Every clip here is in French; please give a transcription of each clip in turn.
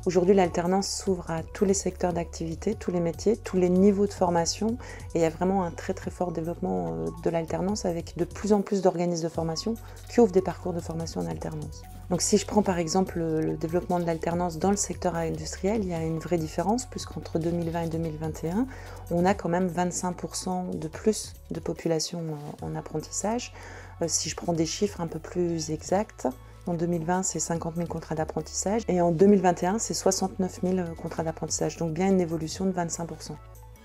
Aujourd'hui, l'alternance s'ouvre à tous les secteurs d'activité, tous les métiers, tous les niveaux de formation. Et il y a vraiment un très très fort développement de l'alternance avec de plus en plus d'organismes de formation qui ouvrent des parcours de formation en alternance. Donc si je prends par exemple le développement de l'alternance dans le secteur industriel, il y a une vraie différence puisqu'entre 2020 et 2021, on a quand même 25% de plus de population en apprentissage. Si je prends des chiffres un peu plus exacts, en 2020, c'est 50 000 contrats d'apprentissage et en 2021, c'est 69 000 contrats d'apprentissage, donc bien une évolution de 25%.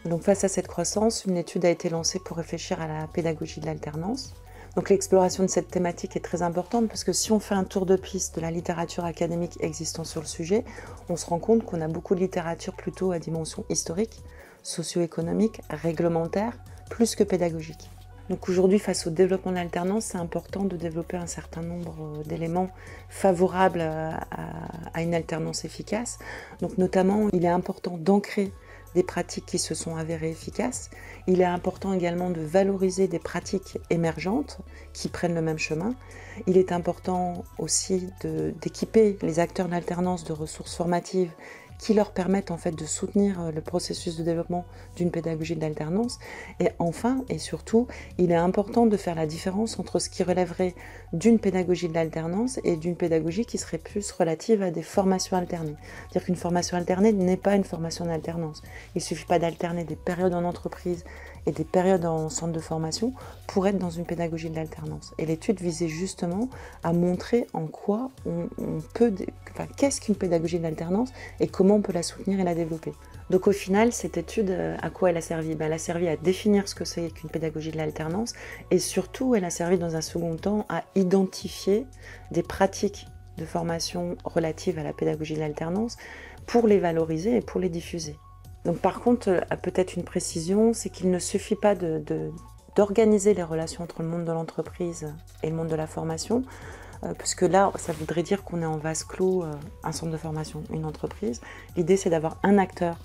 Donc face à cette croissance, une étude a été lancée pour réfléchir à la pédagogie de l'alternance. Donc l'exploration de cette thématique est très importante parce que si on fait un tour de piste de la littérature académique existant sur le sujet, on se rend compte qu'on a beaucoup de littérature plutôt à dimension historique, socio-économique, réglementaire, plus que pédagogique. Donc aujourd'hui, face au développement de l'alternance, c'est important de développer un certain nombre d'éléments favorables à une alternance efficace. Donc notamment, il est important d'ancrer des pratiques qui se sont avérées efficaces. Il est important également de valoriser des pratiques émergentes qui prennent le même chemin. Il est important aussi d'équiper les acteurs de l'alternance de ressources formatives qui leur permettent en fait de soutenir le processus de développement d'une pédagogie de l'alternance. Et enfin et surtout, il est important de faire la différence entre ce qui relèverait d'une pédagogie de l'alternance et d'une pédagogie qui serait plus relative à des formations alternées. C'est-à-dire qu'une formation alternée n'est pas une formation d'alternance. Il ne suffit pas d'alterner des périodes en entreprise et des périodes en centre de formation pour être dans une pédagogie de l'alternance. Et l'étude visait justement à montrer en quoi qu'est-ce qu'une pédagogie de l'alternance et comment on peut la soutenir et la développer. Donc au final, cette étude, à quoi elle a servi ? Elle a servi à définir ce que c'est qu'une pédagogie de l'alternance et surtout, elle a servi dans un second temps à identifier des pratiques de formation relatives à la pédagogie de l'alternance pour les valoriser et pour les diffuser. Donc par contre, peut-être une précision, c'est qu'il ne suffit pas d'organiser les relations entre le monde de l'entreprise et le monde de la formation, puisque là, ça voudrait dire qu'on est en vase clos, un centre de formation, une entreprise. L'idée, c'est d'avoir un acteur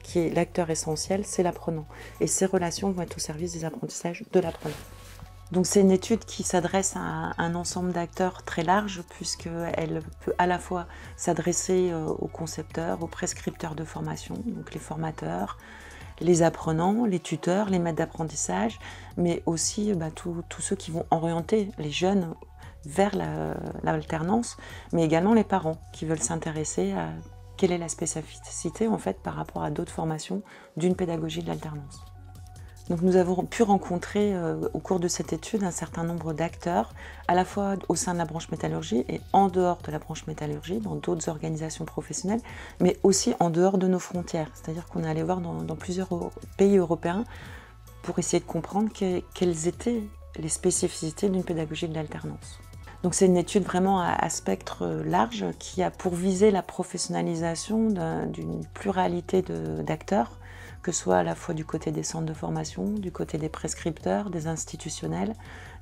qui est l'acteur essentiel, c'est l'apprenant. Et ces relations vont être au service des apprentissages de l'apprenant. Donc c'est une étude qui s'adresse à un ensemble d'acteurs très large puisqu'elle peut à la fois s'adresser aux concepteurs, aux prescripteurs de formation, donc les formateurs, les apprenants, les tuteurs, les maîtres d'apprentissage, mais aussi tous ceux qui vont orienter les jeunes vers l'alternance, mais également les parents qui veulent s'intéresser à quelle est la spécificité en fait par rapport à d'autres formations d'une pédagogie de l'alternance. Donc nous avons pu rencontrer au cours de cette étude un certain nombre d'acteurs, à la fois au sein de la branche métallurgie et en dehors de la branche métallurgie, dans d'autres organisations professionnelles, mais aussi en dehors de nos frontières. C'est-à-dire qu'on est allé voir dans plusieurs pays européens pour essayer de comprendre quelles étaient les spécificités d'une pédagogie de l'alternance. Donc c'est une étude vraiment à spectre large qui a pour viser la professionnalisation d'une pluralité d'acteurs, que ce soit à la fois du côté des centres de formation, du côté des prescripteurs, des institutionnels,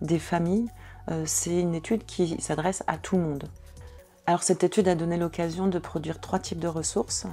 des familles. C'est une étude qui s'adresse à tout le monde. Alors cette étude a donné l'occasion de produire 3 types de ressources,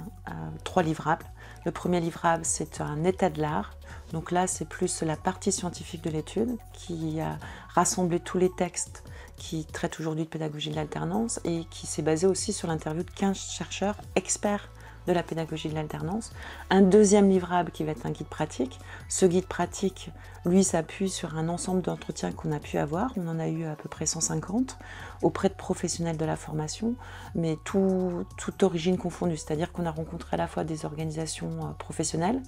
3 livrables. Le premier livrable, c'est un état de l'art. Donc là, c'est plus la partie scientifique de l'étude qui a rassemblé tous les textes qui traitent aujourd'hui de pédagogie de l'alternance et qui s'est basé aussi sur l'interview de 15 chercheurs experts de la pédagogie de l'alternance. Un deuxième livrable qui va être un guide pratique. Ce guide pratique, lui, s'appuie sur un ensemble d'entretiens qu'on a pu avoir. On en a eu à peu près 150 auprès de professionnels de la formation, mais toute origine confondue. C'est-à-dire qu'on a rencontré à la fois des organisations professionnelles,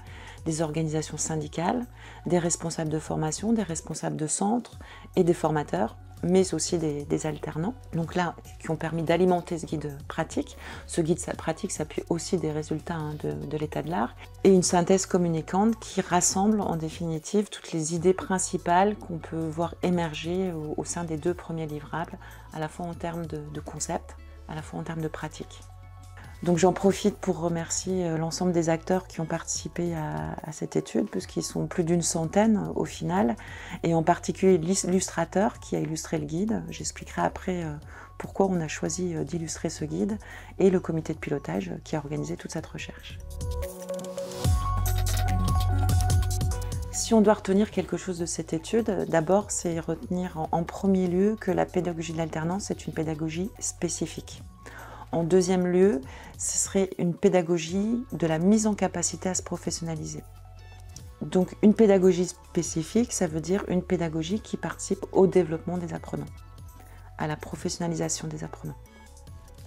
des organisations syndicales, des responsables de formation, des responsables de centres et des formateurs, mais aussi des alternants, donc là, qui ont permis d'alimenter ce guide pratique. Ce guide pratique s'appuie aussi des résultats de l'état de l'art, et une synthèse communicante qui rassemble en définitive toutes les idées principales qu'on peut voir émerger au sein des 2 premiers livrables, à la fois en termes de concept, à la fois en termes de pratique. Donc j'en profite pour remercier l'ensemble des acteurs qui ont participé à cette étude, puisqu'ils sont plus d'une centaine au final, et en particulier l'illustrateur qui a illustré le guide. J'expliquerai après pourquoi on a choisi d'illustrer ce guide, et le comité de pilotage qui a organisé toute cette recherche. Si on doit retenir quelque chose de cette étude, d'abord c'est retenir en premier lieu que la pédagogie de l'alternance est une pédagogie spécifique. En deuxième lieu, ce serait une pédagogie de la mise en capacité à se professionnaliser. Donc une pédagogie spécifique, ça veut dire une pédagogie qui participe au développement des apprenants, à la professionnalisation des apprenants.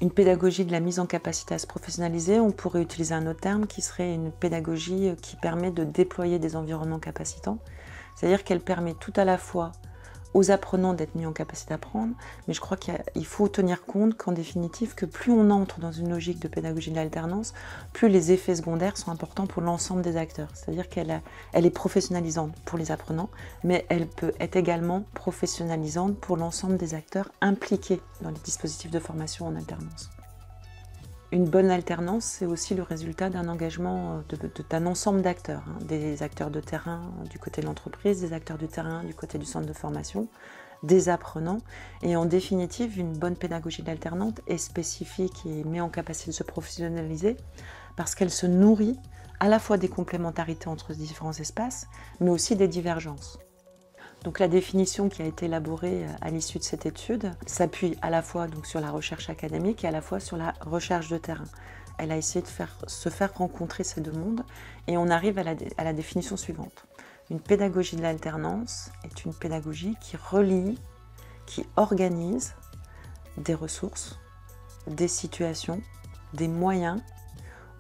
Une pédagogie de la mise en capacité à se professionnaliser, on pourrait utiliser un autre terme qui serait une pédagogie qui permet de déployer des environnements capacitants. C'est-à-dire qu'elle permet tout à la fois aux apprenants d'être mis en capacité d'apprendre, mais je crois qu'il faut tenir compte qu'en définitive, que plus on entre dans une logique de pédagogie de l'alternance, plus les effets secondaires sont importants pour l'ensemble des acteurs. C'est-à-dire qu'elle est professionnalisante pour les apprenants, mais elle peut être également professionnalisante pour l'ensemble des acteurs impliqués dans les dispositifs de formation en alternance. Une bonne alternance, c'est aussi le résultat d'un engagement d'un ensemble d'acteurs, des acteurs de terrain du côté de l'entreprise, des acteurs du terrain du côté du centre de formation, des apprenants. Et en définitive, une bonne pédagogie de l'alternance est spécifique et met en capacité de se professionnaliser parce qu'elle se nourrit à la fois des complémentarités entre différents espaces, mais aussi des divergences. Donc la définition qui a été élaborée à l'issue de cette étude s'appuie à la fois donc sur la recherche académique et à la fois sur la recherche de terrain. Elle a essayé de se faire rencontrer ces deux mondes et on arrive à la définition suivante. Une pédagogie de l'alternance est une pédagogie qui relie, qui organise des ressources, des situations, des moyens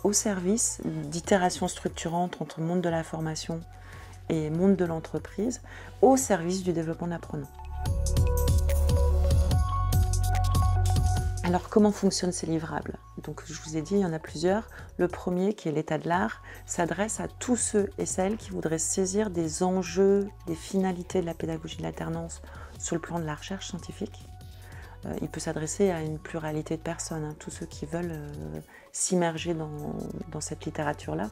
au service d'itérations structurantes entre le monde de la formation et monde de l'entreprise au service du développement de l'apprenant. Alors comment fonctionnent ces livrables? Donc je vous ai dit, il y en a plusieurs. Le premier, qui est l'état de l'art, s'adresse à tous ceux et celles qui voudraient saisir des enjeux, des finalités de la pédagogie de l'alternance sur le plan de la recherche scientifique. Il peut s'adresser à une pluralité de personnes, tous ceux qui veulent s'immerger dans cette littérature-là.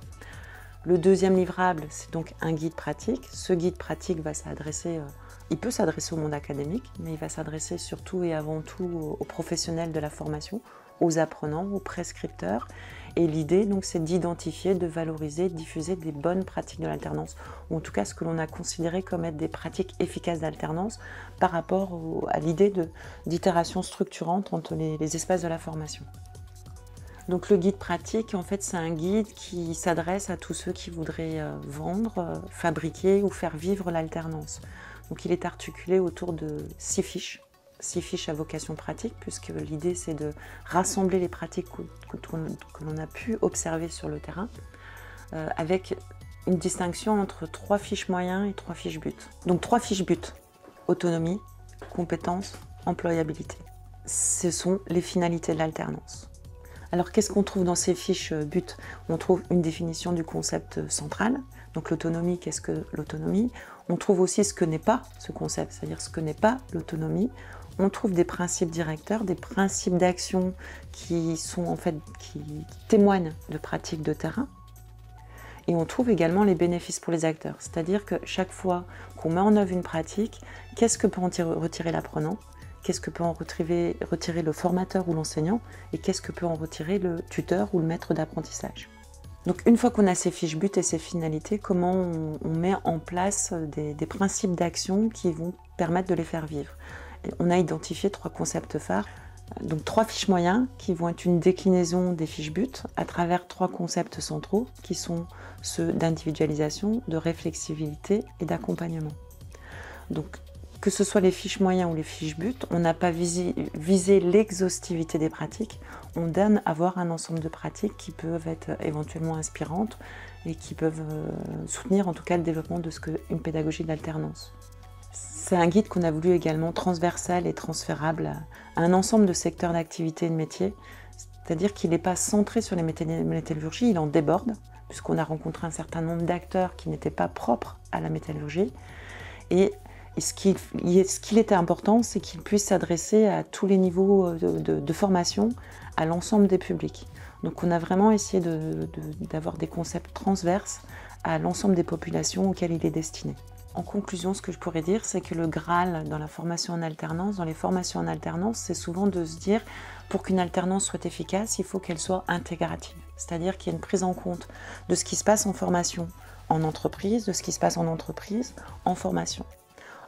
Le deuxième livrable, c'est donc un guide pratique. Ce guide pratique va s'adresser, il peut s'adresser au monde académique, mais il va s'adresser surtout et avant tout aux professionnels de la formation, aux apprenants, aux prescripteurs. Et l'idée, donc, c'est d'identifier, de valoriser, de diffuser des bonnes pratiques de l'alternance, ou en tout cas ce que l'on a considéré comme être des pratiques efficaces d'alternance par rapport à l'idée d'itération structurante entre les espaces de la formation. Donc le guide pratique, en fait, c'est un guide qui s'adresse à tous ceux qui voudraient vendre, fabriquer ou faire vivre l'alternance. Donc il est articulé autour de 6 fiches à vocation pratique, puisque l'idée c'est de rassembler les pratiques que l'on a pu observer sur le terrain, avec une distinction entre 3 fiches moyens et 3 fiches buts. Donc 3 fiches buts: autonomie, compétences, employabilité. Ce sont les finalités de l'alternance. Alors qu'est-ce qu'on trouve dans ces fiches buts? On trouve une définition du concept central, donc l'autonomie, qu'est-ce que l'autonomie? On trouve aussi ce que n'est pas ce concept, c'est-à-dire ce que n'est pas l'autonomie. On trouve des principes directeurs, des principes d'action qui témoignent de pratiques de terrain. Et on trouve également les bénéfices pour les acteurs, c'est-à-dire que chaque fois qu'on met en œuvre une pratique, qu'est-ce que peut en retirer l'apprenant? Qu'est-ce que peut en retirer le formateur ou l'enseignant, et qu'est-ce que peut en retirer le tuteur ou le maître d'apprentissage. Donc une fois qu'on a ces fiches buts et ces finalités, comment on met en place des principes d'action qui vont permettre de les faire vivre. Et on a identifié 3 concepts phares, donc 3 fiches moyens qui vont être une déclinaison des fiches buts à travers 3 concepts centraux qui sont ceux d'individualisation, de réflexibilité et d'accompagnement. Donc que ce soit les fiches moyens ou les fiches buts, on n'a pas visé l'exhaustivité des pratiques, on donne à voir un ensemble de pratiques qui peuvent être éventuellement inspirantes et qui peuvent soutenir en tout cas le développement de ce qu'est une pédagogie de l'alternance. C'est un guide qu'on a voulu également transversal et transférable à un ensemble de secteurs d'activité et de métiers, c'est-à-dire qu'il n'est pas centré sur les métallurgies, il en déborde, puisqu'on a rencontré un certain nombre d'acteurs qui n'étaient pas propres à la métallurgie. Et ce qu'il était important, c'est qu'il puisse s'adresser à tous les niveaux de formation, à l'ensemble des publics. Donc on a vraiment essayé d'avoir des concepts transverses à l'ensemble des populations auxquelles il est destiné. En conclusion, ce que je pourrais dire, c'est que le Graal dans la formation en alternance, dans les formations en alternance, c'est souvent de se dire, pour qu'une alternance soit efficace, il faut qu'elle soit intégrative. C'est-à-dire qu'il y ait une prise en compte de ce qui se passe en formation en entreprise, de ce qui se passe en entreprise en formation.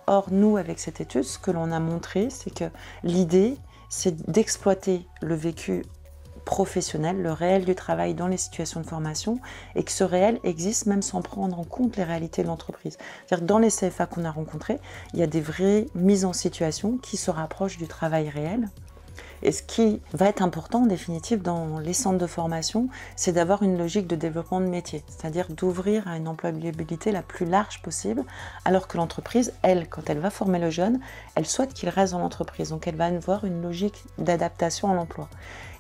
Or, nous, avec cette étude, ce que l'on a montré, c'est que l'idée, c'est d'exploiter le vécu professionnel, le réel du travail dans les situations de formation, et que ce réel existe même sans prendre en compte les réalités de l'entreprise. C'est-à-dire que dans les CFA qu'on a rencontrés, il y a des vraies mises en situation qui se rapprochent du travail réel. Et ce qui va être important en définitive dans les centres de formation, c'est d'avoir une logique de développement de métier, c'est-à-dire d'ouvrir à une employabilité la plus large possible, alors que l'entreprise, elle, quand elle va former le jeune, elle souhaite qu'il reste dans l'entreprise, donc elle va avoir une logique d'adaptation à l'emploi.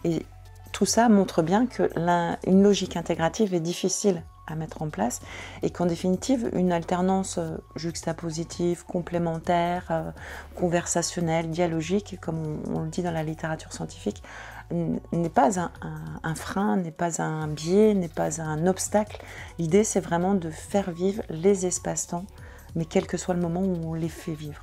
Et tout ça montre bien qu'une logique intégrative est difficile à mettre en place et qu'en définitive, une alternance juxtapositive, complémentaire, conversationnelle, dialogique, comme on le dit dans la littérature scientifique, n'est pas un frein, n'est pas un biais, n'est pas un obstacle. L'idée, c'est vraiment de faire vivre les espaces-temps, mais quel que soit le moment où on les fait vivre.